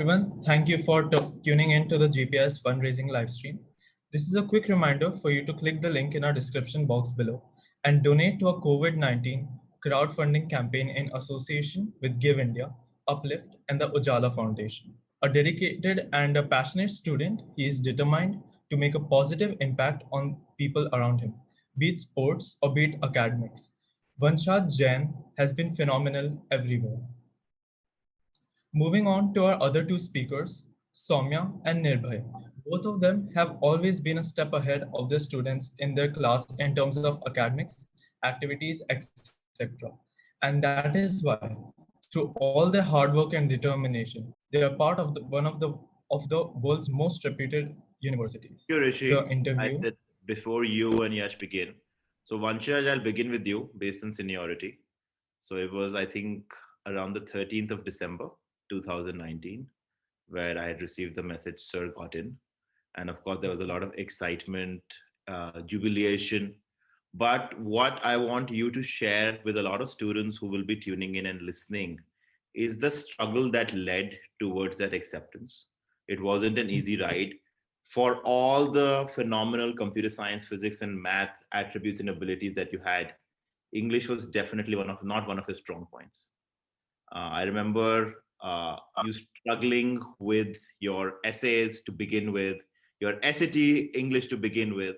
Thank you for tuning in to the GPS fundraising livestream. This is a quick reminder for you to click the link in our description box below and donate to a COVID-19 crowdfunding campaign in association with Give India, Uplift, and the Ujala Foundation. A dedicated and a passionate student, he is determined to make a positive impact on people around him, be it sports or be it academics. Vanshad Jain has been phenomenal everywhere. Moving on to our other two speakers, Soumya and Nirbhay. Both of them have always been a step ahead of their students in their class in terms of academics, activities, etc. And that is why, through all their hard work and determination, they are part of one of the world's most reputed universities. Thank you, The Rishi. interview. I said before you and Yash begin. So, Vanshaj, I'll begin with you based on seniority. So, it was, I think, around the 13th of December 2019, where I had received the message, Sir got in. And of course, there was a lot of excitement, jubilation. But what I want you to share with a lot of students who will be tuning in and listening is the struggle that led towards that acceptance. It wasn't an easy ride. For all the phenomenal computer science, physics, and math attributes and abilities that you had, English was definitely not one of your strong points. I remember you struggling with your essays to begin with, your SAT English to begin with,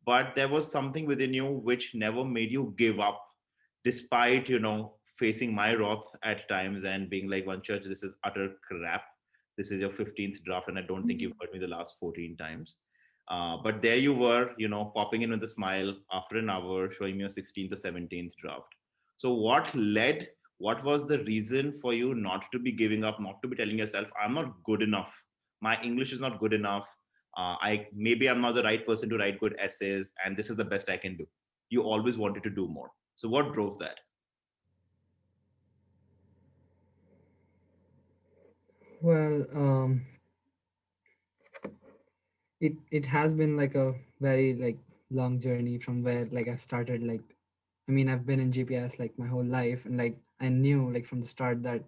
but there was something within you which never made you give up, despite facing my wrath at times and being like, "One church, this is utter crap. This is your 15th draft, and I don't think you've heard me the last 14 times." But there you were, popping in with a smile after an hour, showing me your 16th or 17th draft. So, what was the reason for you not to be giving up, not to be telling yourself, I'm not good enough? My English is not good enough. I'm not the right person to write good essays, and this is the best I can do. You always wanted to do more. So, what drove that? Well, it has been like a very like long journey from where like I've started. Like, I mean, I've been in GPS like my whole life, and like I knew like from the start that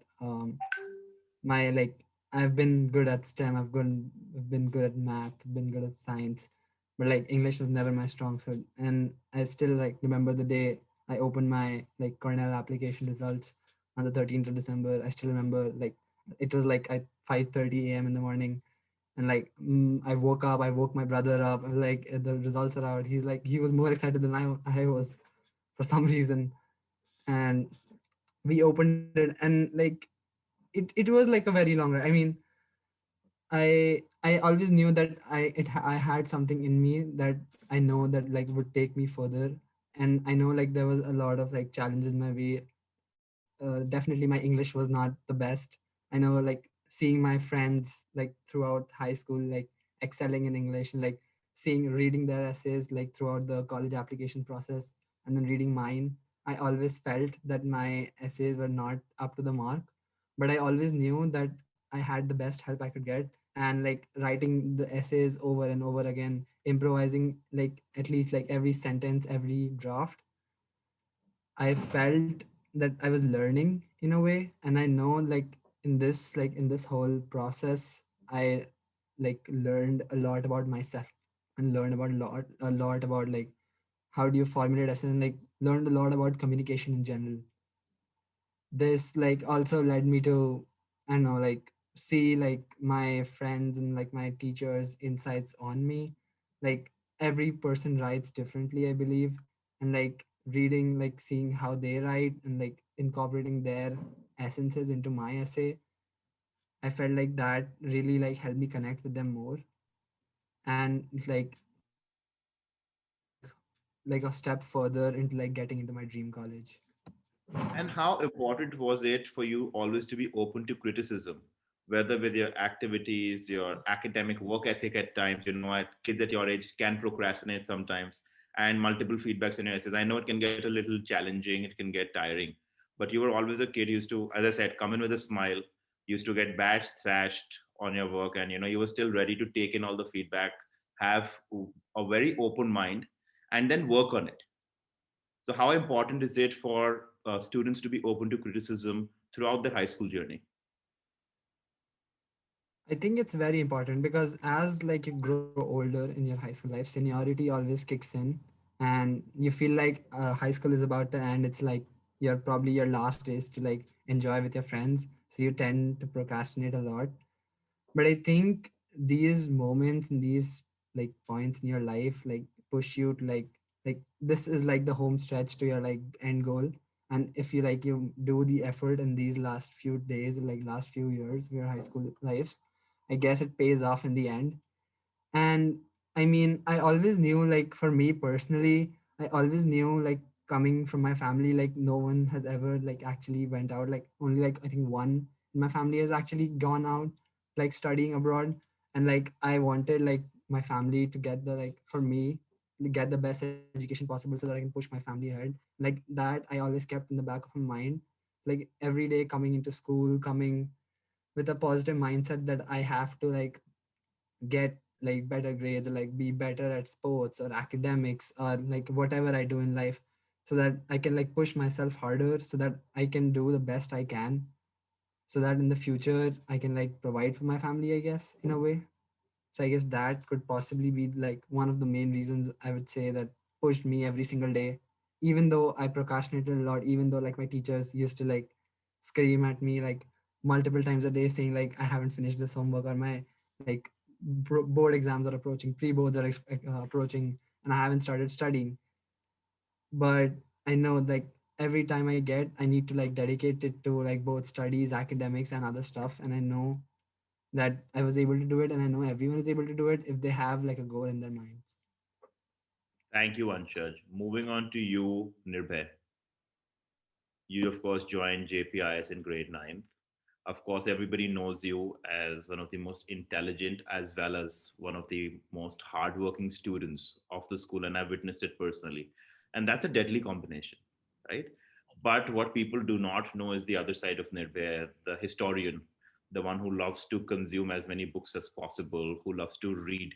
my like I've been good at STEM. I've been good at math. Been good at science, but like English is never my strong suit. And I still like remember the day I opened my like Cornell application results on the 13th of December. I still remember like it was like at 5:30 a.m. in the morning, and like I woke up. I woke my brother up. I was like, the results are out. He was more excited than I was for some reason. And we opened it, and like it was like a very long ride. I mean, I always knew that I had something in me that I know that like would take me further. And I know like there was a lot of like challenges my way. Definitely my English was not the best. I know like seeing my friends like throughout high school like excelling in English, and like seeing reading their essays like throughout the college application process, and then reading mine. I always felt that my essays were not up to the mark, but I always knew that I had the best help I could get. And like writing the essays over and over again, improvising like at least like every sentence, every draft, I felt that I was learning in a way. And I know like in this whole process, I like learned a lot about myself, and learned about a lot about like how do you formulate essays, and like learned a lot about communication in general. This like also led me to, I don't know, like see like my friends and like my teachers insights on me. Like every person writes differently, I believe. And like reading, like seeing how they write, and like incorporating their essences into my essay, I felt like that really like helped me connect with them more. And like like a step further into like getting into my dream college. And how important was it for you always to be open to criticism, whether with your activities, your academic work ethic at times, kids at your age can procrastinate sometimes, and multiple feedbacks in your essays. I know it can get a little challenging, it can get tiring, but you were always a kid who used to, as I said, come in with a smile, used to get batch thrashed on your work, and you were still ready to take in all the feedback, have a very open mind, and then work on it. So, how important is it for students to be open to criticism throughout their high school journey? I think it's very important because as like you grow older in your high school life, seniority always kicks in, and you feel like high school is about to end. It's like you're probably your last days to like enjoy with your friends, so you tend to procrastinate a lot. But I think these moments and these like points in your life like push you to like this is like the home stretch to your like end goal. And if you like you do the effort in these last few days, like last few years of your high school lives, I guess it pays off in the end. And I mean, I always knew, like, for me personally, I always knew, like, coming from my family, like, no one has ever, like, actually went out. Like, only, like, I think one in my family has actually gone out, like, studying abroad. And, like, I wanted, like, my family to get the, like, for me, to get the best education possible so that I can push my family ahead. Like, that I always kept in the back of my mind. Like, every day coming into school, coming with a positive mindset that I have to, like, get like better grades or like be better at sports or academics or like whatever I do in life, so that I can like push myself harder so that I can do the best I can, so that in the future I can like provide for my family, I guess, in a way. So I guess that could possibly be like one of the main reasons I would say that pushed me every single day. Even though I procrastinated a lot, even though like my teachers used to like scream at me like multiple times a day saying like I haven't finished this homework, or my like board exams are approaching, pre-boards are approaching, and I haven't started studying. But I know like every time I get, I need to like dedicate it to like both studies, academics, and other stuff. And I know that I was able to do it, and I know everyone is able to do it if they have like a goal in their minds. Thank you, Anshaj. Moving on to you, Nirbhay. You, of course, joined JPIS in grade ninth. Of course, everybody knows you as one of the most intelligent as well as one of the most hardworking students of the school, and I've witnessed it personally. And that's a deadly combination, right? But what people do not know is the other side of Nirbhay, the historian, the one who loves to consume as many books as possible, who loves to read.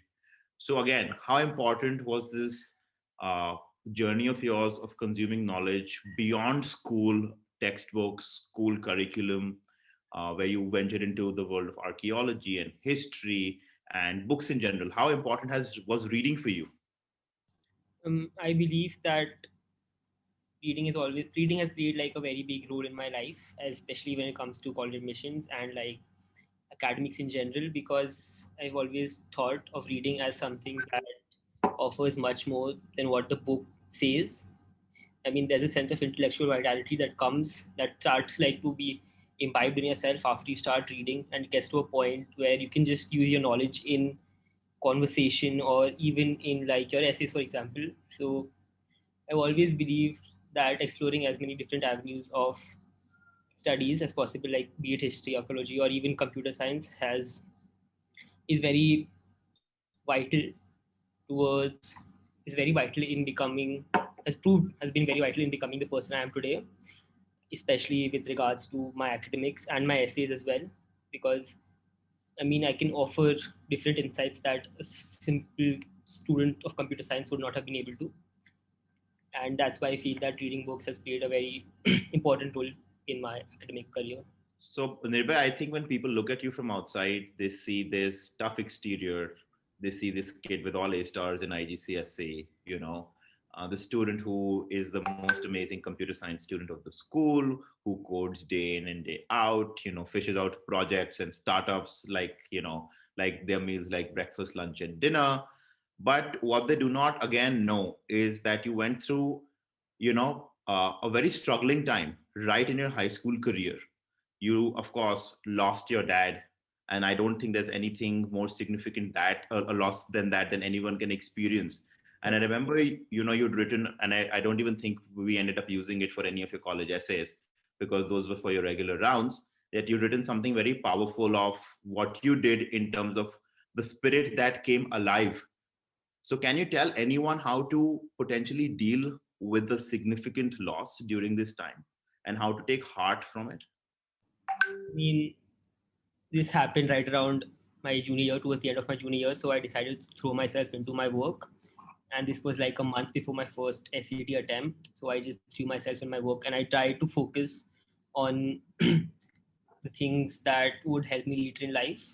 So, again, how important was this uh, journey of yours of consuming knowledge beyond school textbooks, school curriculum, where you ventured into the world of archaeology and history and books in general? How important has was reading for you? I believe that reading has played like a very big role in my life, especially when it comes to college admissions and like academics in general, because I've always thought of reading as something that offers much more than what the book says. I mean, there's a sense of intellectual vitality that starts like to be imbibed in yourself after you start reading, and it gets to a point where you can just use your knowledge in conversation or even in like your essays, for example. So I've always believed that exploring as many different avenues of studies as possible, like be it history, archaeology, or even computer science, has is very vital towards is very vital in becoming has been very vital in becoming the person I am today, especially with regards to my academics and my essays as well, because I mean I can offer different insights that a simple student of computer science would not have been able to, and that's why I feel that reading books has played a very important role in my academic career. So, Nirbhay, I think when people look at you from outside, they see this tough exterior. They see this kid with all A stars in IGCSE, the student who is the most amazing computer science student of the school, who codes day in and day out, fishes out projects and startups like their meals like breakfast, lunch, and dinner. But what they do not, again, know is that you went through, a very struggling time right in your high school career. You of course lost your dad, and I don't think there's anything more significant that a loss than that than anyone can experience. And I remember, you'd written, and I don't even think we ended up using it for any of your college essays because those were for your regular rounds, that you'd written something very powerful of what you did in terms of the spirit that came alive. So can you tell anyone how to potentially deal with the significant loss during this time and how to take heart from it? I mean, this happened right around my junior year, towards the end of my junior year, so I decided to throw myself into my work. And this was like a month before my first SAT attempt, so I just threw myself in my work and I tried to focus on the things that would help me later in life.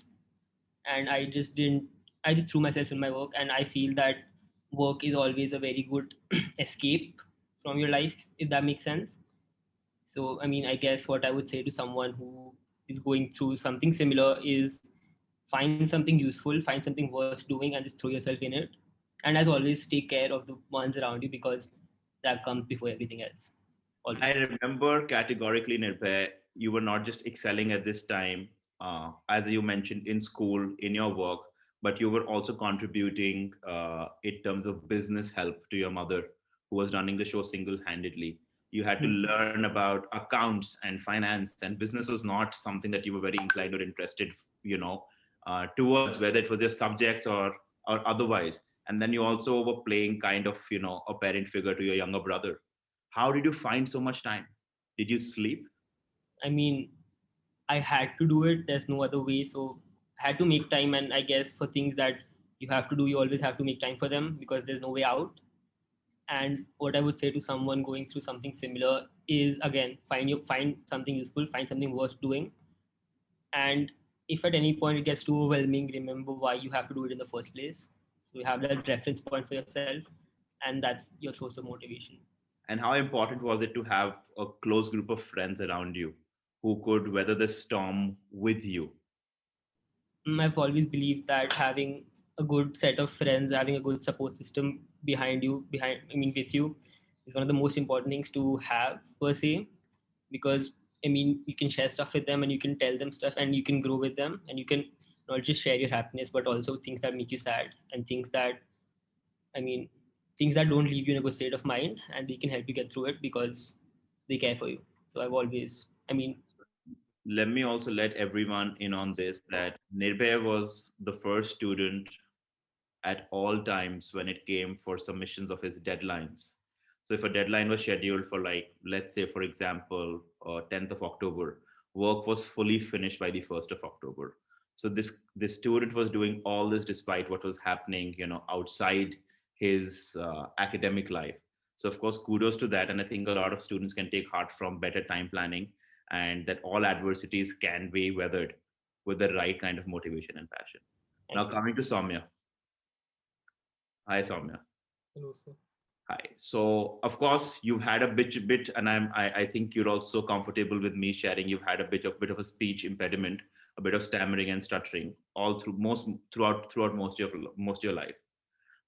and I just threw myself in my work, and I feel that work is always a very good escape from your life, if that makes sense. So, I mean, I guess what I would say to someone who is going through something similar is find something useful, find something worth doing, and just throw yourself in it. And as always, take care of the ones around you, because that comes before everything else. I Always. remember categorically, Nirbhay, you were not just excelling at this time, as you mentioned, in school, in your work, but you were also contributing in terms of business help to your mother, who was running the show single handedly. You had to Hmm. learn about accounts and finance, and business was not something that you were very inclined or interested, towards, whether it was your subjects or otherwise. And then you also were playing kind of, a parent figure to your younger brother. How did you find so much time? Did you sleep? I mean, I had to do it. There's no other way. So I had to make time. And I guess for things that you have to do, you always have to make time for them, because there's no way out. And what I would say to someone going through something similar is, again, find something useful, find something worth doing. And if at any point it gets too overwhelming, remember why you have to do it in the first place. So you have that reference point for yourself, and that's your source of motivation. And how important was it to have a close group of friends around you who could weather the storm with you? I've always believed that having a good set of friends, having a good support system with you, is one of the most important things to have per se, because I mean, you can share stuff with them, and you can tell them stuff, and you can grow with them, and you can not just share your happiness, but also things that make you sad, and I mean, things that don't leave you in a good state of mind, and they can help you get through it because they care for you. So I've always, I mean, Let me also let everyone in on this that Nirbhay was the first student at all times when it came for submissions of his deadlines. So if a deadline was scheduled for, like, let's say, for example, 10th of October, work was fully finished by the 1st of October. So this student was doing all this despite what was happening, outside his academic life. So of course, kudos to that. And I think a lot of students can take heart from better time planning, and that all adversities can be weathered with the right kind of motivation and passion. Now thank you. coming to Soumya. Hi, Soumya. Hello, sir. Hi. So, of course, you've had a bit, and I think you're also comfortable with me sharing. You've had a bit of a speech impediment, a bit of stammering and stuttering, all throughout most of your life.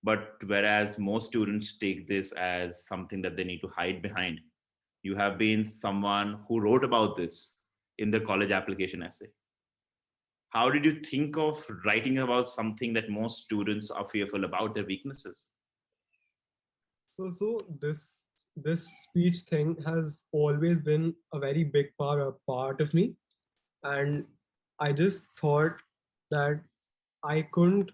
But whereas most students take this as something that they need to hide behind, you have been someone who wrote about this in the college application essay. How did you think of writing about something that most students are fearful about, their weaknesses? So this speech thing has always been a very big part of me, and I just thought that I couldn't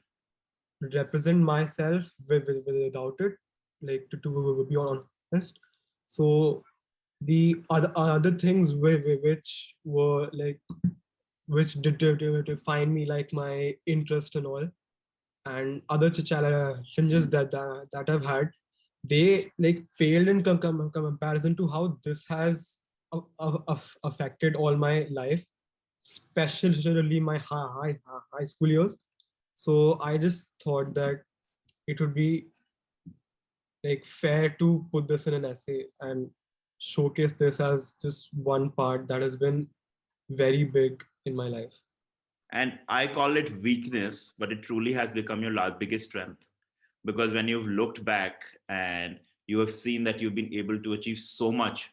represent myself without it, like to be honest. So the other things which were like which did define me, like my interest and all, and other challenges that I've had, they like paled in comparison to how this has affected all my life, especially my high school years. So I just thought that it would be like fair to put this in an essay and showcase this as just one part that has been very big in my life. And I call it weakness, but it truly has become your biggest strength. Because when you've looked back and you have seen that you've been able to achieve so much,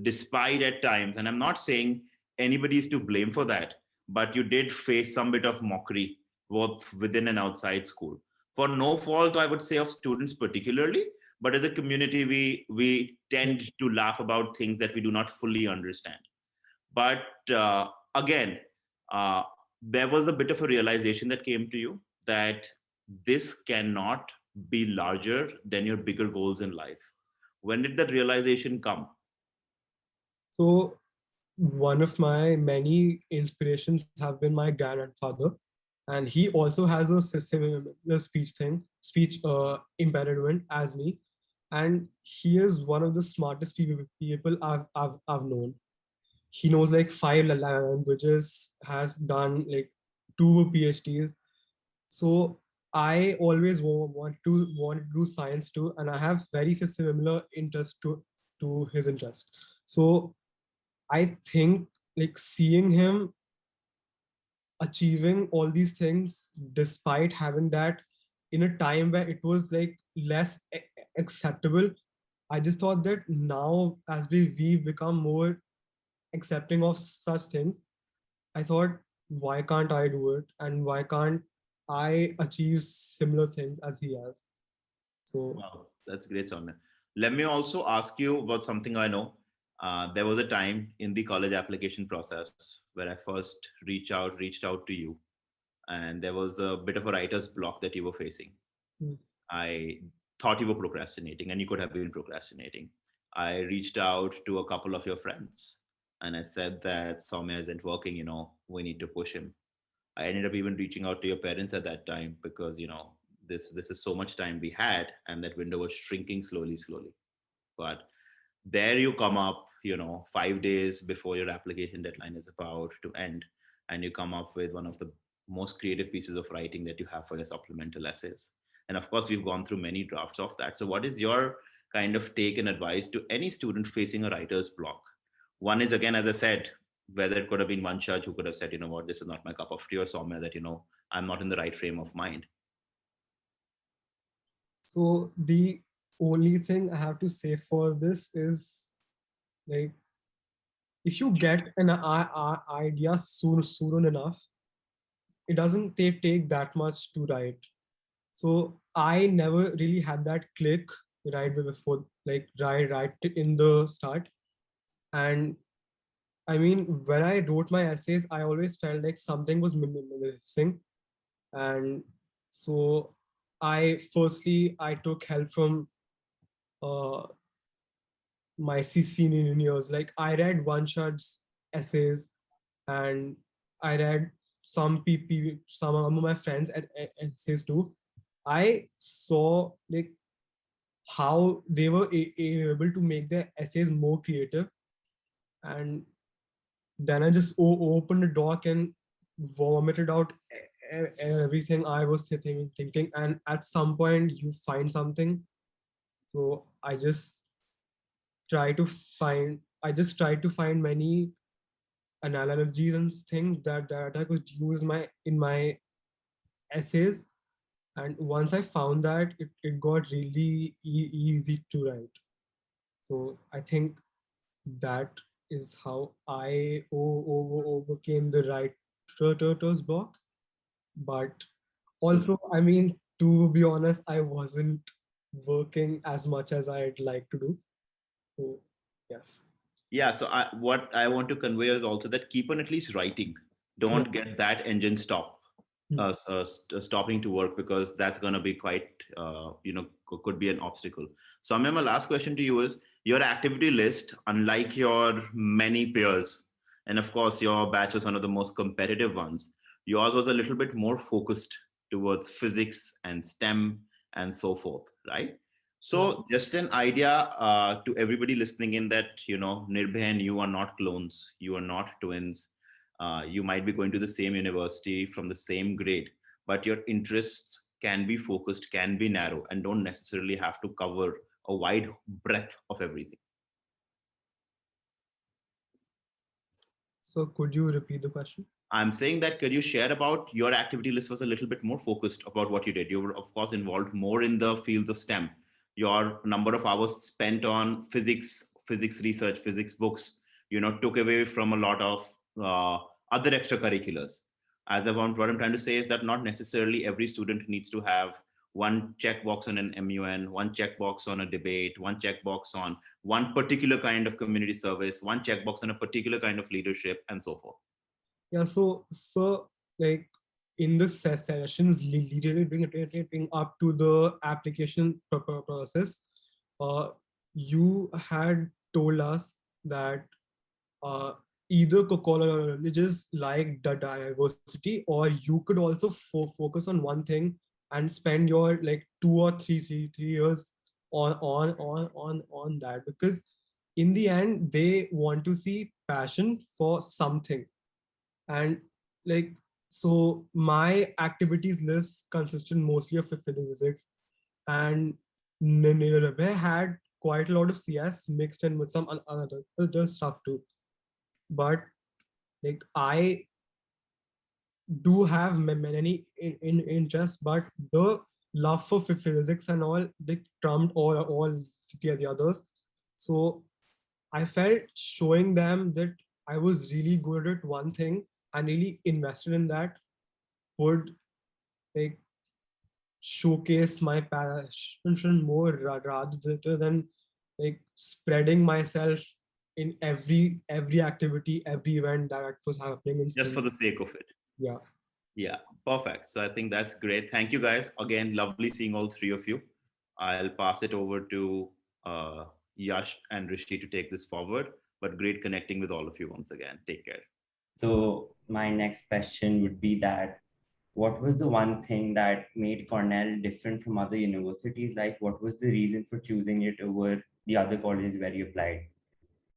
despite at times, and I'm not saying anybody is to blame for that, but you did face some bit of mockery, both within and outside school. For no fault, I would say, of students particularly, but as a community, we tend to laugh about things that we do not fully understand. But again, uh, there was a bit of a realization that came to you that this cannot be larger than your bigger goals in life. When did that realization come? So one of my many inspirations have been my grandfather, and he also has a similar speech impediment as me, and he is one of the smartest people I've known. He knows like five languages, has done like two PhDs, So I always want to do science too, and I have very similar interest to his interest. So I think like seeing him achieving all these things despite having that in a time where it was like less acceptable, I just thought that now as we become more accepting of such things, I thought, why can't I do it? And why can't I achieve similar things as he has? So, Wow, that's great, Soumya. Let me also ask you about something I know. There was a time in the college application process where I first reached out to you, and there was a bit of a writer's block that you were facing. mm, I thought you were procrastinating, and you could have been procrastinating. I reached out to a couple of your friends, and I said that Soumya isn't working. We need to push him. I ended up even reaching out to your parents at that time because this is so much time we had, and that window was shrinking slowly, slowly. But there you come up, 5 days before your application deadline is about to end, and you come up with one of the most creative pieces of writing that you have for your supplemental essays. And of course, we've gone through many drafts of that. So, what is your kind of take and advice to any student facing a writer's block? One is, again, as I said, whether it could have been one judge who could have said, what, this is not my cup of tea, or somewhere that, I'm not in the right frame of mind. so the only thing I have to say for this is like if you get an idea soon enough, it doesn't take that much to write. So I never really had that click right before, like right in the start. And I mean, when I wrote my essays, I always felt like something was missing. And so I took help from uh, my seniors. Like I read one shot's essays, and I read some of my friends at essays too. I saw like how they were able to make their essays more creative, and then I just opened the doc and vomited out everything I was thinking. And at some point, you find something. So I just tried to find many analogies and things that I could use in my essays. And once I found that, it got really easy to write. So I think that is how I overcame the writer's block. But So, also, I mean, to be honest, I wasn't working as much as I'd like to do. So, yes. yeah, so what I want to convey is also that keep on at least writing. Yeah. Don't get that engine Hmm. stopping to work, because that's going to be quite, could be an obstacle. So, I mean, my last question to you is your activity list, unlike your many peers, and of course, your batch was one of the most competitive ones. Yours was a little bit more focused towards physics and STEM and so forth, right? Yeah. So, just an idea to everybody listening in that, Nirbhay and you are not clones, you are not twins. You might be going to the same university from the same grade, but your interests can be focused, can be narrow, and don't necessarily have to cover a wide breadth of everything. So could you repeat the question? I'm saying that could you share about your activity list was a little bit more focused about what you did? You were, of course, involved more in the fields of STEM. Your number of hours spent on physics research, physics books, took away from a lot of other extracurriculars. What I'm trying to say is that not necessarily every student needs to have one checkbox on an MUN, one checkbox on a debate, one checkbox on one particular kind of community service, one checkbox on a particular kind of leadership, and so forth. Yeah. So like in the sessions leading up to the application process, uh, you had told us that uh, either colleges like the diversity, or you could also focus on one thing and spend your like 2 or 3 years on that, because in the end they want to see passion for something. And like So my activities list consisted mostly of physics, and Nirabhe had quite a lot of CS mixed in with some other stuff too. But like I do have many interests, but the love for physics and all, they trumped all the others. So I felt showing them that I was really good at one thing and really invested in that would like showcase my passion more rather than like spreading myself in every activity, every event that was happening in Just school. for the sake of it. Yeah. Yeah, perfect. So I think that's great. Thank you guys. Again, lovely seeing all three of you. I'll pass it over to Yash and Rishi to take this forward. But great connecting with all of you once again. Take care. So my next question would be that what was the one thing that made Cornell different from other universities? Like, what was the reason for choosing it over the other colleges where you applied?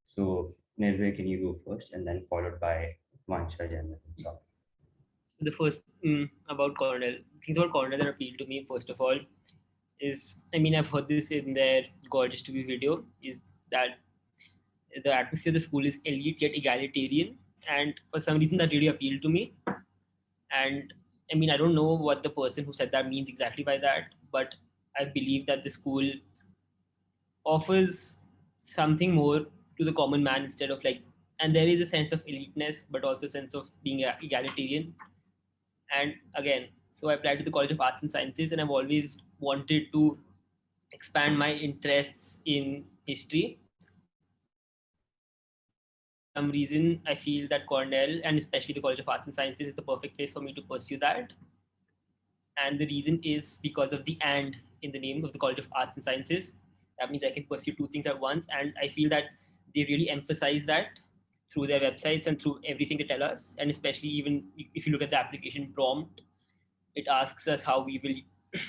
So, Nirvay, can you go first, and then followed by Vanshaj and then Saurabh. The first about Cornell, things about Cornell that appeal to me, first of all, is, I mean, I've heard this in their Gorgeous to Be video, is that the atmosphere of the school is elite yet egalitarian. And for some reason, that really appealed to me. And I mean, I don't know what the person who said that means exactly by that, but I believe that the school offers something more to the common man instead of like, and there is a sense of eliteness, but also a sense of being egalitarian. And again, so I applied to the College of Arts and Sciences, and I've always wanted to expand my interests in history. For some reason, I feel that Cornell and especially the College of Arts and Sciences is the perfect place for me to pursue that. And the reason is because of the "and" in the name of the College of Arts and Sciences. That means I can pursue two things at once, and I feel that they really emphasize that through their websites and through everything they tell us. And especially even if you look at the application prompt, it asks us how we will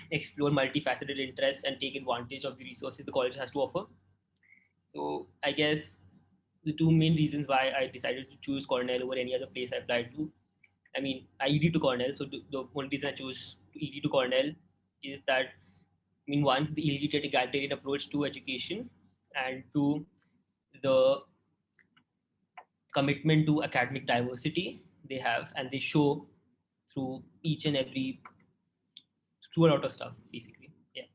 explore multifaceted interests and take advantage of the resources the college has to offer. So I guess the two main reasons why I decided to choose Cornell over any other place I applied to. I mean, I ED to Cornell, so the only reason I chose to ED to Cornell is that, I mean, one, the elite egalitarian approach to education, and two, the commitment to academic diversity they have, and they show through each and every, through a lot of stuff, basically. Yeah.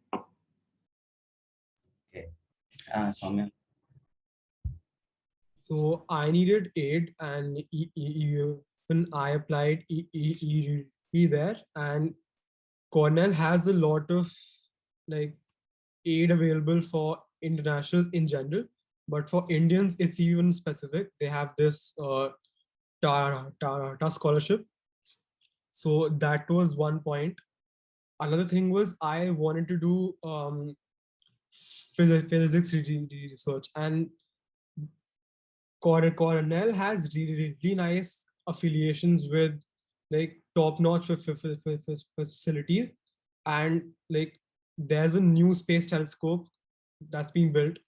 Okay. Soumya. So I needed aid, and even I applied there, and Cornell has a lot of like aid available for internationals in general, but for Indians, it's even specific. They have this TARA scholarship. So that was one point. Another thing was I wanted to do physics research, and Cornell has really nice affiliations with like top-notch facilities, and like there's a new space telescope that's being built,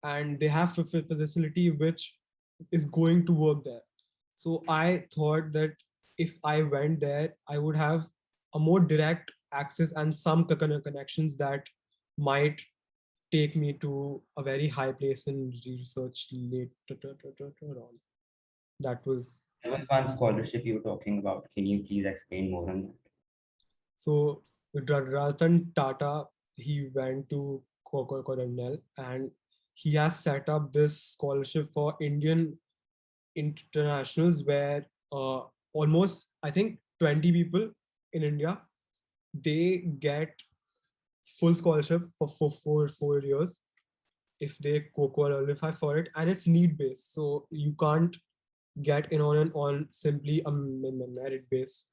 and they have a facility which is going to work there. So I thought that if I went there, I would have a more direct access and some connections that might take me to a very high place in research later on. That was There was one scholarship you were talking about. Can you please explain more on that? so Ratan Tata. He went to Cornell, and he has set up this scholarship for Indian internationals where almost I think 20 people in India, they get full scholarship for 4 years if they qualify for it, and it's need based, so you can't get in on simply a merit based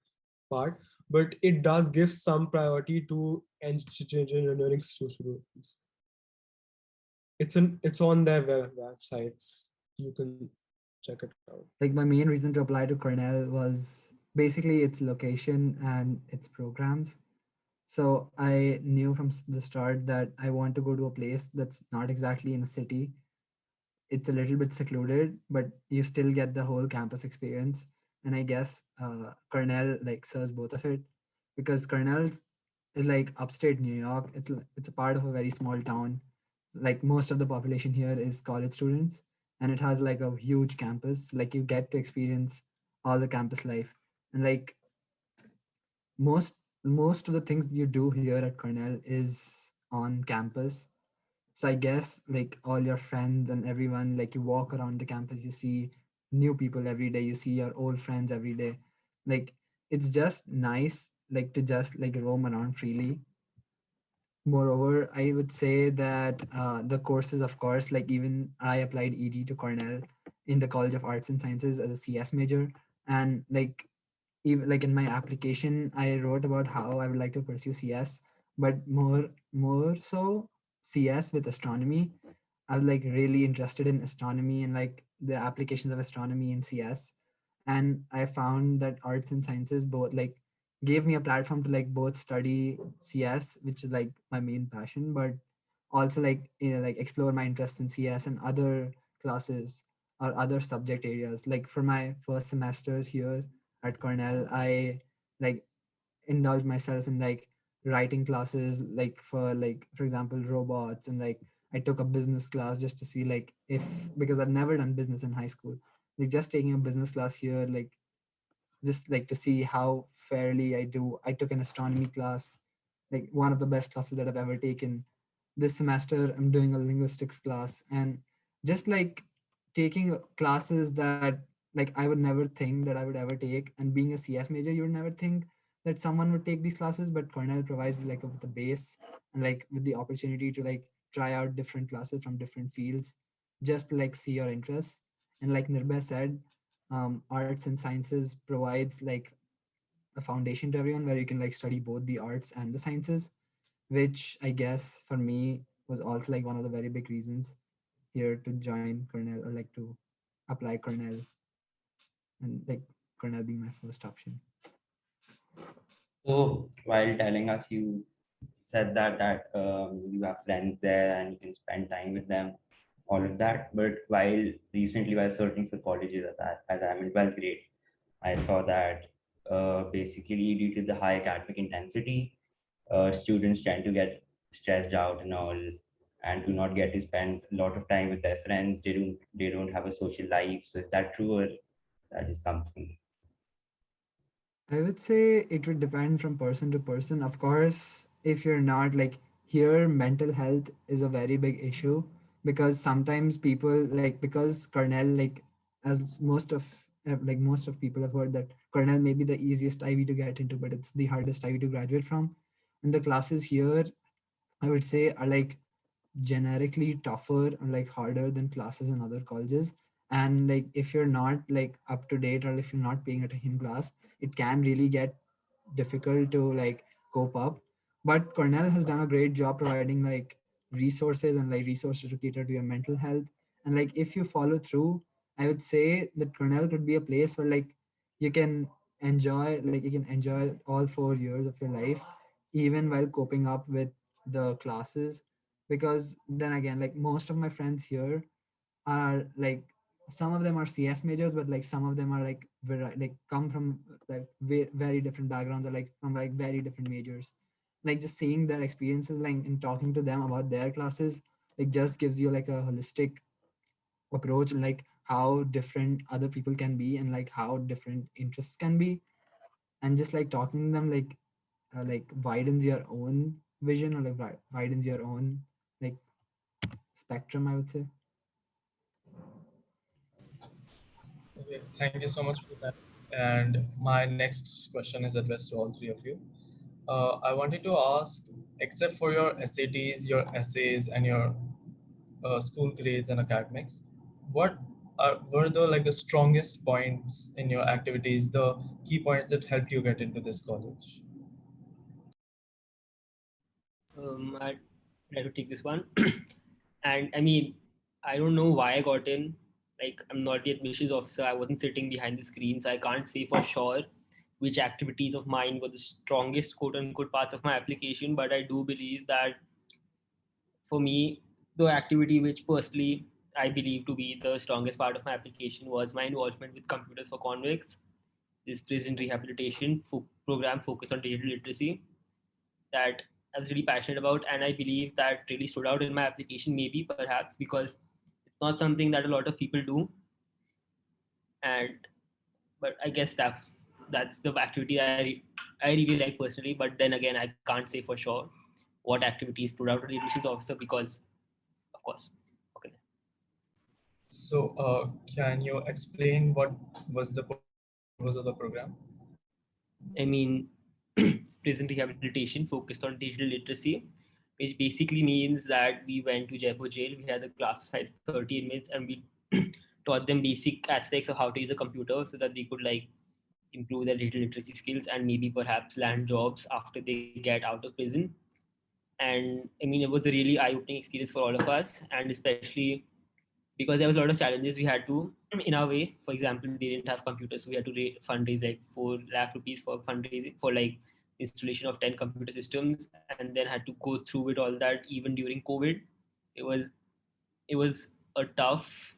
part, but it does give some priority to engineering students. It's on their websites. You can check it out. Like my main reason to apply to Cornell was basically its location and its programs. So I knew from the start that I want to go to a place that's not exactly in a city. It's a little bit secluded, but you still get the whole campus experience. and I guess Cornell like serves both of it, because Cornell is like upstate New York. It's a part of a very small town. Like most of the population here is college students, and it has like a huge campus. Like you get to experience all the campus life, and like most of the things you do here at Cornell is on campus. So I guess like all your friends and everyone, like you walk around the campus, you see new people every day, you see your old friends every day. Like it's just nice like to just like roam around freely. Moreover, I would say that the courses, of course, like even I applied ED to Cornell in the College of Arts and Sciences as a CS major, and like even like in my application, I wrote about how I would like to pursue CS, but more so CS with astronomy. I was like really interested in astronomy and like the applications of astronomy in CS. And I found that arts and sciences both like gave me a platform to like both study CS, which is like my main passion, but also like like explore my interest in CS and other classes or other subject areas. Like for my first semester here at Cornell, I like indulge myself in like writing classes, like for example robots, and like I took a business class just to see like if, because I've never done business in high school, like just taking a business class here, like just like to see how fairly I do. I took an astronomy class, like one of the best classes that I've ever taken. This semester, I'm doing a linguistics class, and just like taking classes that like I would never think that I would ever take. And being a CS major, you would never think that someone would take these classes, but Cornell provides like with the base and like with the opportunity to like try out different classes from different fields, just to, like see your interests. And like Nirbhay said, arts and sciences provides like a foundation to everyone where you can like study both the arts and the sciences, which I guess for me was also like one of the very big reasons here to join Cornell or like to apply Cornell, and like Cornell being my first option. So while telling us, you said that you have friends there and you can spend time with them, all of that. But while searching for colleges as I'm in 12th grade, I saw that basically due to the high academic intensity, students tend to get stressed out and all, and do not get to spend a lot of time with their friends. They don't have a social life. So is that true, or that is something? I would say it would depend from person to person. Of course, if you're not like here, mental health is a very big issue, because sometimes people like, because Cornell, like as most of people have heard that Cornell may be the easiest Ivy to get into, but it's the hardest Ivy to graduate from. And the classes here, I would say, are like generically tougher or like harder than classes in other colleges. And like if you're not like up to date, or if you're not paying attention in class, it can really get difficult to like cope up. But Cornell has done a great job providing like resources and like resources to cater to your mental health. And like if you follow through, I would say that Cornell could be a place where like you can enjoy all 4 years of your life, even while coping up with the classes. Because then again, like most of my friends here are like, some of them are CS majors, but like some of them are like like come from like very different backgrounds, or like from like very different majors. Like just seeing their experiences, like and talking to them about their classes, like just gives you like a holistic approach, and like how different other people can be, and like how different interests can be. And just like talking to them like widens your own vision, or like widens your own like spectrum, I would say. Okay, thank you so much for that. And my next question is addressed to all three of you. I wanted to ask, except for your SATs, your essays, and your school grades and academics, what were the like the strongest points in your activities, the key points that helped you get into this college? I'd like to take this one. And I mean, I don't know why I got in. Like, I'm not the admissions officer. I wasn't sitting behind the screen, so I can't say for sure which activities of mine were the strongest quote unquote parts of my application. But I do believe that for me, the activity which personally I believe to be the strongest part of my application was my involvement with Computers for Convicts. this prison rehabilitation program focused on digital literacy that I was really passionate about, and I believe that really stood out in my application, maybe perhaps because it's not something that a lot of people do, and but I guess that's the activity I really like personally. But then again, I can't say for sure what activities stood out to the admissions officer because, of course, okay. So, can you explain what was the purpose of the program? I mean, prison rehabilitation focused on digital literacy, which basically means that we went to Jaipur jail. We had a class of size 30 inmates, and we taught them basic aspects of how to use a computer so that they could like improve their digital literacy skills and maybe perhaps land jobs after they get out of prison. And I mean, it was a really eye-opening experience for all of us, and especially because there was a lot of challenges we had to in our way. For example, they didn't have computers, so we had to fundraise like 4 lakh rupees for fundraising for like installation of 10 computer systems, and then had to go through with all that even during COVID. It was it was a tough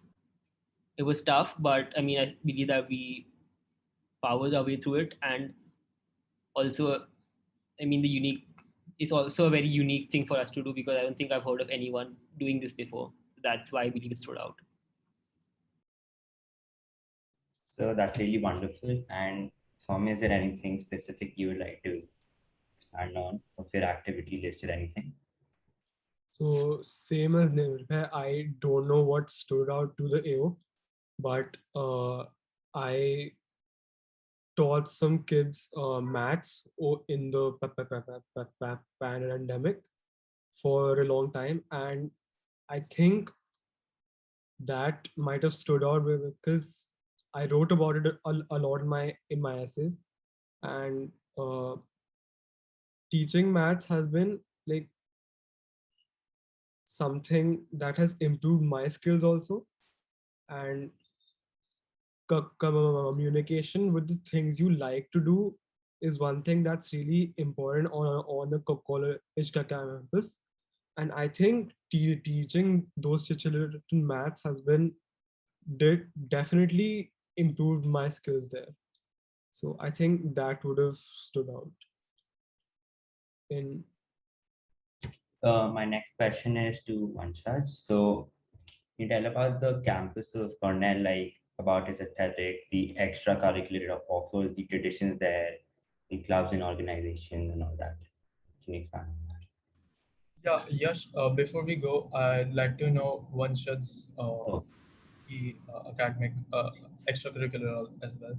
it was tough, but I mean, I believe that we powered our way through it. And also, I mean, the unique it's also a very unique thing for us to do because I don't think I've heard of anyone doing this before. That's why I believe it stood out. So that's really wonderful. And Swami, is there anything specific you would like to expand on of your activity list or anything? So same as Nirbhay, I don't know what stood out to the AO, but I taught some kids maths in the pandemic for a long time, and I think that might have stood out because I wrote about it a lot in my essays, and teaching maths has been like something that has improved my skills also, and communication with the things you like to do is one thing that's really important on the college campus. And I think teaching those children maths has been did definitely improved my skills there. So I think that would have stood out in. My next question is to Vanchaj. So, can you tell about the campus of Cornell, like about its aesthetic, the extracurricular it offers, the traditions there, the clubs and organizations, and all that? Can you expand on that? Yeah, Yash, before we go, I'd like to know one shot's Oh, academic extracurricular as well.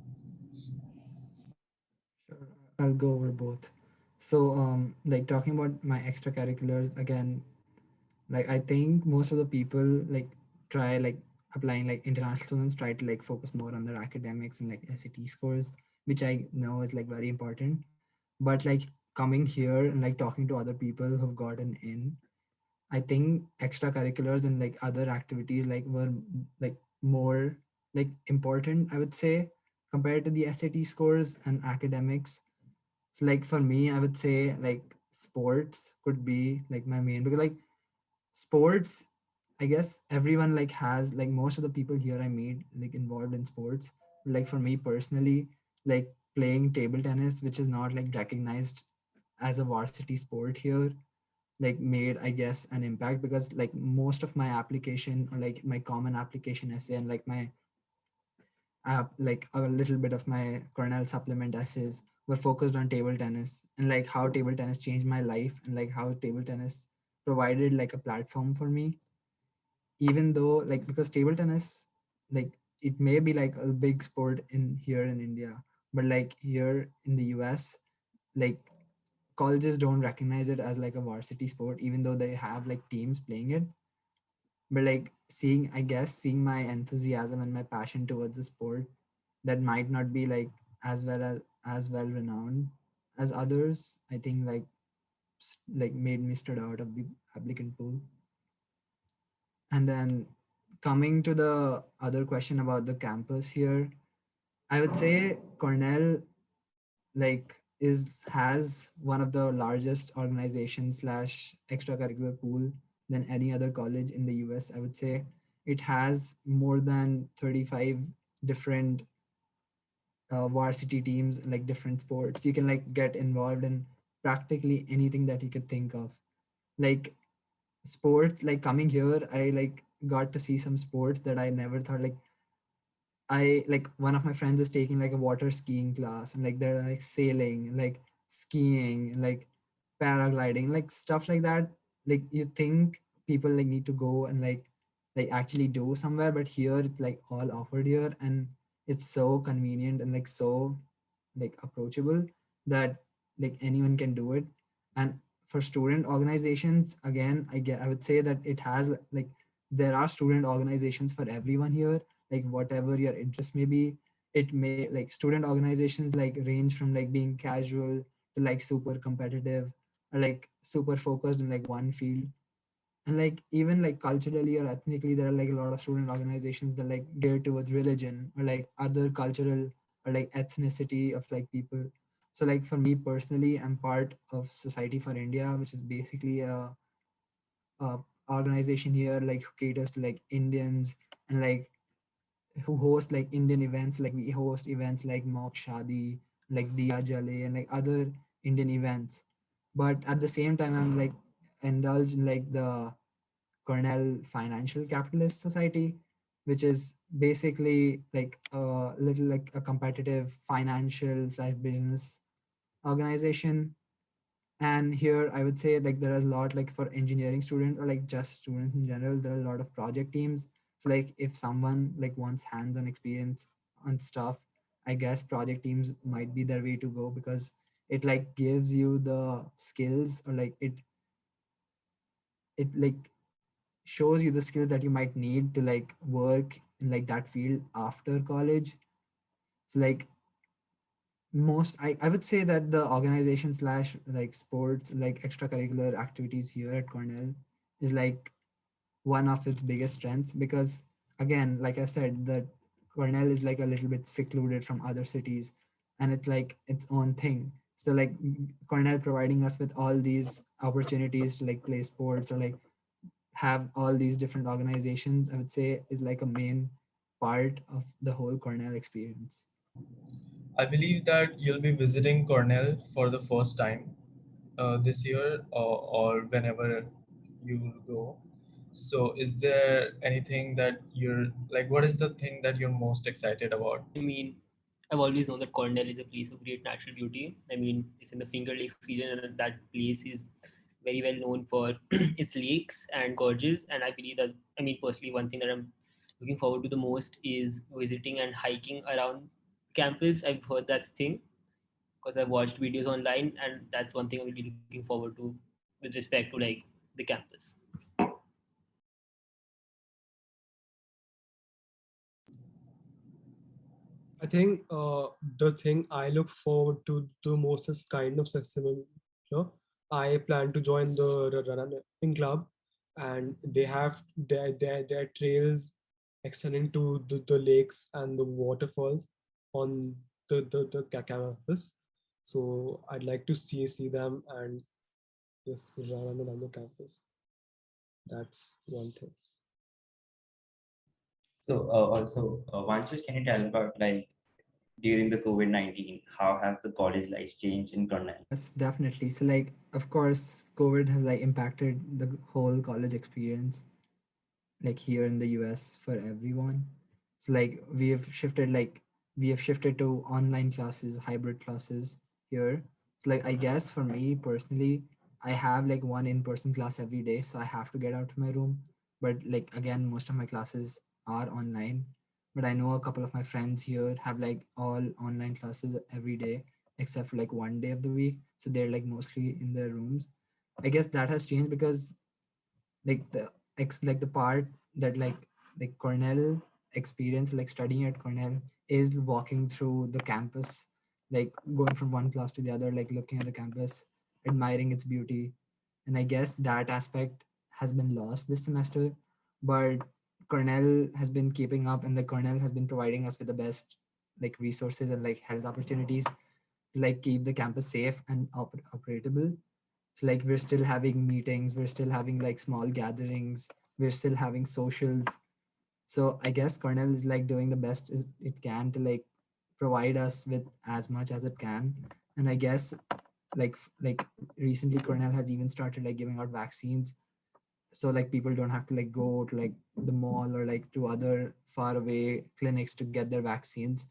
Sure, I'll go over both. So, like talking about my extracurriculars again, like I think most of the people like try like applying like international students try to like focus more on their academics and like SAT scores, which I know is like very important. But like coming here and like talking to other people who've gotten in, I think extracurriculars and like other activities like were like more like important, I would say, compared to the SAT scores and academics. So like for me, I would say like sports could be like my main because like sports, I guess everyone like has like most of the people here I meet like involved in sports. Like for me personally, like playing table tennis, which is not like recognized as a varsity sport here, like made I guess an impact because like most of my application or like my common application essay and like my like a little bit of my Cornell supplement essays were focused on table tennis and like how table tennis changed my life and like how table tennis provided like a platform for me. Even though like because table tennis, like it may be like a big sport in here in India, but like here in the US, like colleges don't recognize it as like a varsity sport even though they have like teams playing it. But like seeing I guess seeing my enthusiasm and my passion towards the sport that might not be like as well renowned as others, I think like like made me stood out of the applicant pool. And then coming to the other question about the campus here, I would say Cornell like is has one of the largest organization slash extracurricular pool than any other college in the US. I would say it has more than 35 different varsity teams, like different sports. You can like get involved in practically anything that you could think of. Like sports, like coming here, I like got to see some sports that I never thought like I like one of my friends is taking like a water skiing class, and like they're like sailing, like skiing, like paragliding, like stuff like that. Like you think people like need to go and like actually do somewhere, but here it's like all offered here, and it's so convenient and like so like approachable that like anyone can do it. And for student organizations, again, I would say that it has like there are student organizations for everyone here, like whatever your interest may be. It may like student organizations like range from like being casual to like super competitive, or like super focused in like one field. And like even like culturally or ethnically, there are like a lot of student organizations that like geared towards religion or like other cultural or like ethnicity of like people. So like for me personally, I'm part of Society for India, which is basically a organization here like who caters to like Indians, and like who host like Indian events. Like we host events like Mock Shadi, like Diya Jale, and like other Indian events. But at the same time, I'm like indulged in like the Cornell Financial Capitalist Society, which is basically like a little like a competitive financial slash business organization. And here I would say like there is a lot like for engineering students or like just students in general, there are a lot of project teams. So like if someone like wants hands-on experience on stuff, I guess project teams might be their way to go, because it like gives you the skills, or like it like shows you the skills that you might need to like work in like that field after college. So like I would say that the organization slash like sports like extracurricular activities here at Cornell is like one of its biggest strengths, because again, like I said, that Cornell is like a little bit secluded from other cities, and it's like its own thing. So like Cornell providing us with all these opportunities to like play sports or like have all these different organizations, I would say is like a main part of the whole Cornell experience. I believe that you'll be visiting Cornell for the first time this year, or whenever you go. So, is there anything that you're like, what is the thing that you're most excited about? I mean, I've always known that Cornell is a place of great natural beauty. I mean, it's in the Finger Lakes region, and that place is very well known for its lakes and gorges. And I believe that, I mean, personally, one thing that I'm looking forward to the most is visiting and hiking around campus. I've heard that thing because I've watched videos online, and that's one thing I'm really looking forward to with respect to like the campus. I think the thing I look forward to the most is kind of similar. I plan to join the running club, and they have their trails extending to the lakes and the waterfalls on the campus. So I'd like to see them and just run on the campus. That's one thing. So also, Vanshus, can you tell about like during the COVID-19, how has the college life changed in Cornell? Yes, definitely. So like of course COVID has like impacted the whole college experience like here in the US for everyone. So like we have shifted to online classes, hybrid classes here. So like I guess for me personally, I have like one in-person class every day, so I have to get out of my room. But like again, most of my classes are online. But I know a couple of my friends here have like all online classes every day, except for like one day of the week. So they're like mostly in their rooms. I guess that has changed because like like the part that like Cornell experience, like studying at Cornell, is walking through the campus, like going from one class to the other, like looking at the campus, admiring its beauty. And I guess that aspect has been lost this semester, but Cornell has been keeping up, and like Cornell has been providing us with the best like resources and like health opportunities to like keep the campus safe and operable. It's like we're still having meetings, we're still having like small gatherings, we're still having socials. So I guess Cornell is like doing the best it can to like provide us with as much as it can. And I guess like recently Cornell has even started like giving out vaccines, so like people don't have to like go to like the mall or like to other far away clinics to get their vaccines.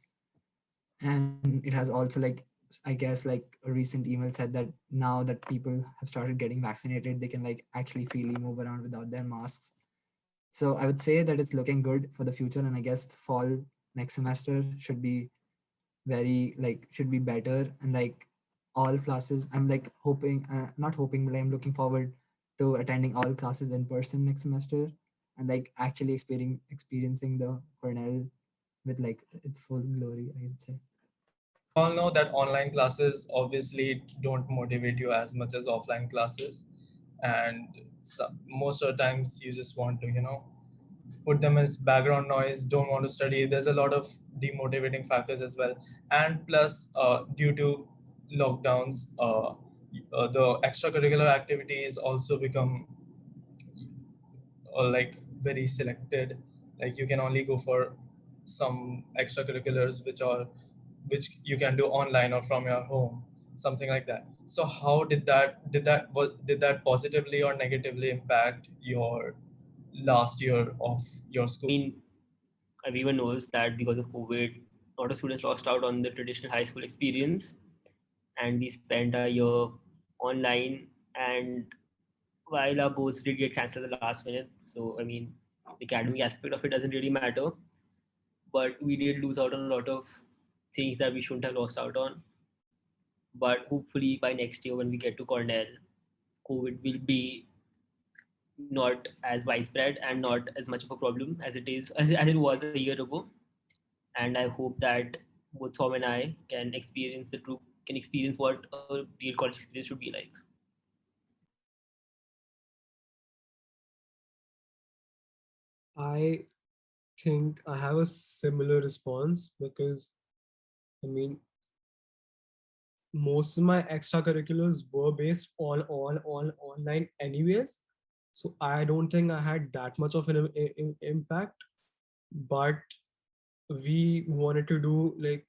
And it has also like, I guess like a recent email said that now that people have started getting vaccinated, they can like actually freely move around without their masks. So I would say that it's looking good for the future, and I guess fall next semester should be very like should be better. And like all classes, I'm like hoping, not hoping, but I'm looking forward to attending all classes in person next semester, and like actually experiencing the Cornell with like its full glory, I would say. We all know that online classes obviously don't motivate you as much as offline classes, and most of the times you just want to, put them as background noise, don't want to study. There's a lot of demotivating factors as well, and plus, due to lockdowns, the extracurricular activities also become like very selected. Like you can only go for some extracurriculars which you can do online or from your home, something like that. So how did that positively or negatively impact your last year of your I school? mean, everyone knows that because of COVID, a lot of students lost out on the traditional high school experience, and we spent a year online. And while our boards did get cancelled at the last minute, so I mean, the academic aspect of it doesn't really matter, but we did lose out on a lot of things that we shouldn't have lost out on. But hopefully, by next year, when we get to Cornell, COVID will be not as widespread and not as much of a problem as as it was a year ago. And I hope that both Tom and I can experience what a real college experience should be like. I think I have a similar response because I mean most of my extracurriculars were based on online anyways, so I don't think I had that much of an impact. But we wanted to do like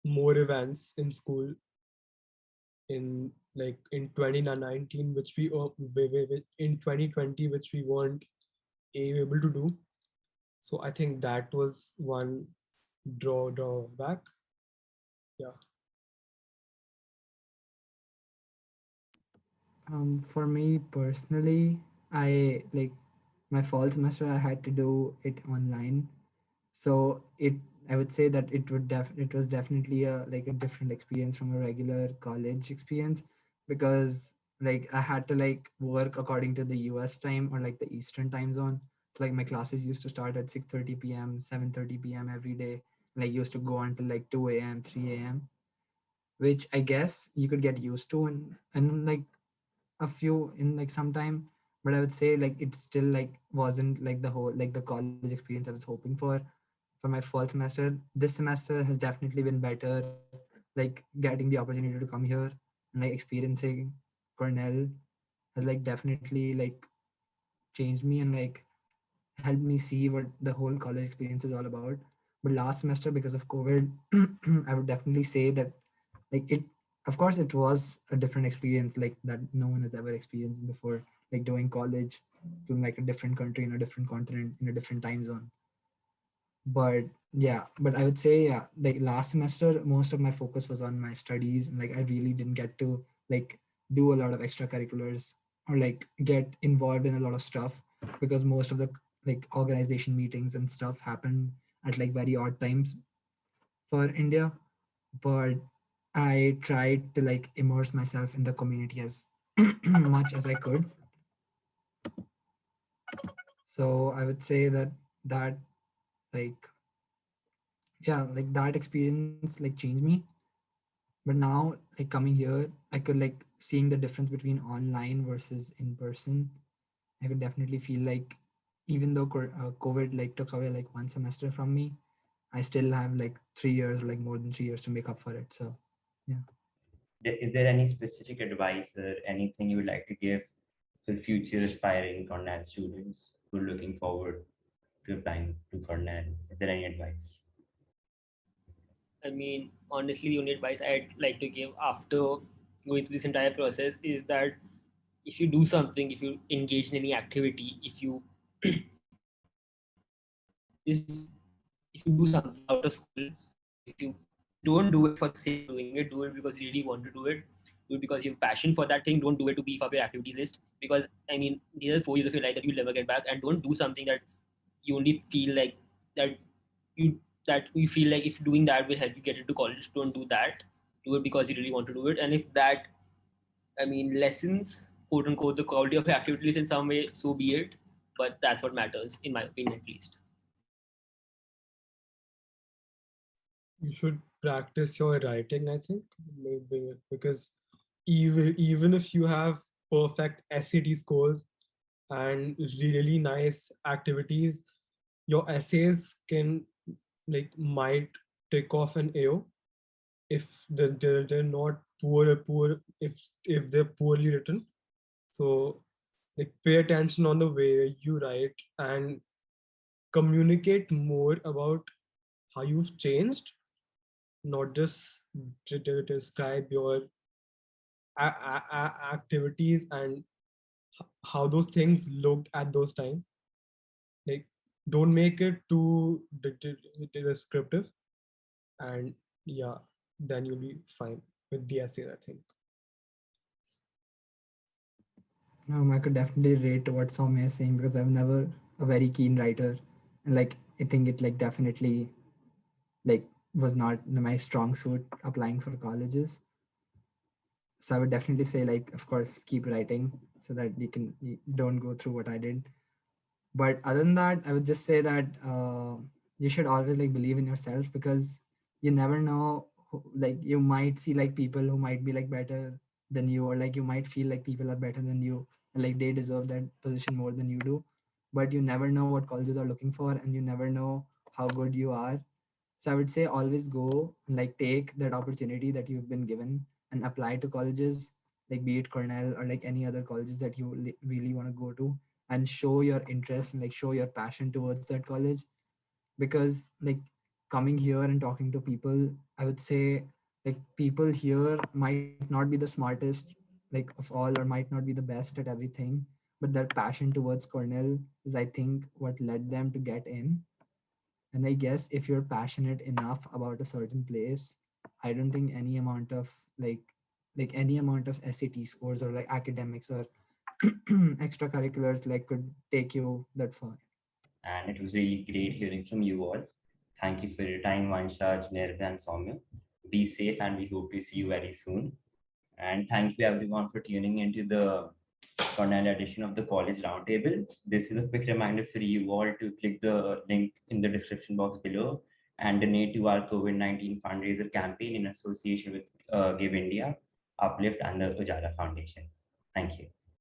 more events in school in like in 2019, which in 2020, which we weren't able to do. So I think that was one drawback. Yeah. For me personally, I like my fall semester I had to do it online. So I would say that it was definitely a like a different experience from a regular college experience, because like I had to like work according to the US time or like the Eastern time zone. So like my classes used to start at 6:30 p.m., 7:30 p.m. every day. Like used to go until like 2 a.m., 3 a.m., which I guess you could get used to and like a few in like some time. But I would say like it still like wasn't like the whole like the college experience I was hoping for my fall semester. This semester has definitely been better, like getting the opportunity to come here and like experiencing Cornell has like definitely like changed me and like helped me see what the whole college experience is all about. But last semester, because of COVID, I would definitely say that like it, of course it was a different experience like that no one has ever experienced before, like doing college from like a different country in a different continent in a different time zone. But yeah, but I would say yeah, like last semester most of my focus was on my studies, and like I really didn't get to like do a lot of extracurriculars or like get involved in a lot of stuff, because most of the like organization meetings and stuff happened at like very odd times for India. But I tried to like immerse myself in the community as much as I could. So I would say that that like yeah, like that experience like changed me. But now like coming here, I could like seeing the difference between online versus in person. I could definitely feel like even though COVID like took away like one semester from me, I still have like 3 years, like more than 3 years to make up for it. So yeah. Is there any specific advice or anything you would like to give to future aspiring Cornell students who are looking forward to applying to Cornell? Is there any advice? I mean, honestly, the only advice I'd like to give after going through this entire process is that if you do something, if you engage in any activity, if you just if you do something out of school, if you don't do it for the sake of doing it, do it because you really want to do it. Do it because you have passion for that thing. Don't do it to beef up your activities list. Because I mean, these are 4 years of your life that you'll never get back. And don't do something that you only feel like that you you feel like if doing that will help you get into college. Don't do that. Do it because you really want to do it. And if that, I mean, lessens quote unquote the quality of your activities in some way, so be it. But that's what matters, in my opinion, at least. You should practice your writing, I think, maybe, because even if you have perfect SAT scores and really nice activities, your essays can might take off an AO if they're not poor if they're poorly written. So pay attention on the way you write and communicate more about how you've changed, not just describe your activities and how those things looked at those times. Like, don't make it too descriptive, and yeah, then you'll be fine with the essay, I think. I could definitely rate what Soumya is saying because I'm never a very keen writer, and I think it definitely like was not my strong suit applying for colleges. So I would definitely say of course keep writing so that you don't go through what I did. But other than that, I would just say that you should always believe in yourself because you never know you might see people who might be better than you, or you might feel like people are better than you and they deserve that position more than you do, but you never know what colleges are looking for and you never know how good you are. So I would say always go and take that opportunity that you've been given and apply to colleges, be it Cornell or any other colleges that you really want to go to, and show your interest and show your passion towards that college. Because coming here and talking to people, I would say people here might not be the smartest of all, or might not be the best at everything, but their passion towards Cornell is, I think, what led them to get in. And I guess if you're passionate enough about a certain place, I don't think any amount of any amount of SAT scores or academics or extracurriculars could take you that far. And it was really great hearing from you all. Thank you for your time, Vansha, Nirva, and Soumya. Be safe, and we hope to see you very soon. And thank you everyone for tuning into the Cornell edition of the College Roundtable. This is a quick reminder for you all to click the link in the description box below and donate to our COVID-19 fundraiser campaign in association with Give India, Uplift, and the Ujala Foundation. Thank you.